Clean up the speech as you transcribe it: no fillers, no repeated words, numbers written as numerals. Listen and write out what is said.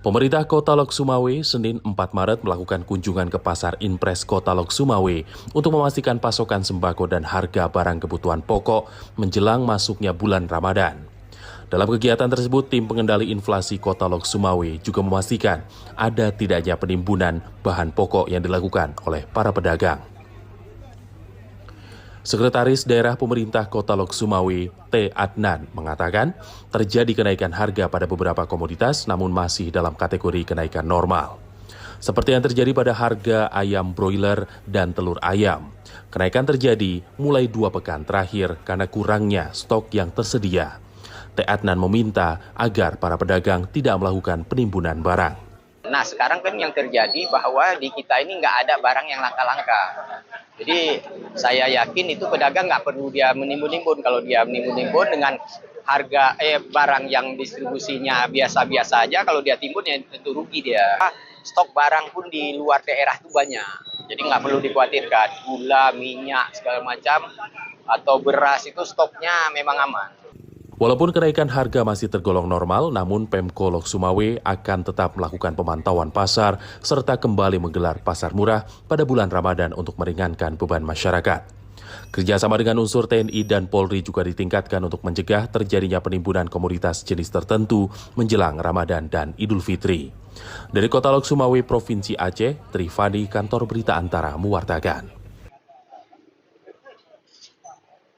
Pemerintah Kota Lok Sumawe Senin 4 Maret melakukan kunjungan ke Pasar Inpres Kota Lok Sumawe untuk memastikan pasokan sembako dan harga barang kebutuhan pokok menjelang masuknya bulan Ramadan. Dalam kegiatan tersebut, tim pengendali inflasi Kota Lok Sumawe juga memastikan ada tidaknya penimbunan bahan pokok yang dilakukan oleh para pedagang. Sekretaris Daerah Pemerintah Kota Lok Sumawe, T. Adnan, mengatakan terjadi kenaikan harga pada beberapa komoditas namun masih dalam kategori kenaikan normal. Seperti yang terjadi pada harga ayam broiler dan telur ayam. Kenaikan terjadi mulai 2 pekan terakhir karena kurangnya stok yang tersedia. T. Adnan meminta agar para pedagang tidak melakukan penimbunan barang. Nah, sekarang kan yang terjadi bahwa di kita ini nggak ada barang yang langka-langka. Jadi saya yakin itu pedagang nggak perlu dia menimbun-nimbun. Kalau dia menimbun-nimbun dengan harga barang yang distribusinya biasa-biasa aja, kalau dia timbun ya tentu rugi dia. Stok barang pun di luar daerah itu banyak. Jadi nggak perlu dikhawatirkan. Gula, minyak, segala macam, atau beras itu stoknya memang aman. Walaupun kenaikan harga masih tergolong normal, namun Pemko Lok Sumawe akan tetap melakukan pemantauan pasar serta kembali menggelar pasar murah pada bulan Ramadan untuk meringankan beban masyarakat. Kerjasama dengan unsur TNI dan Polri juga ditingkatkan untuk mencegah terjadinya penimbunan komoditas jenis tertentu menjelang Ramadan dan Idul Fitri. Dari Kota Lok Sumawe, Provinsi Aceh, Trifani, Kantor Berita Antara mewartakan.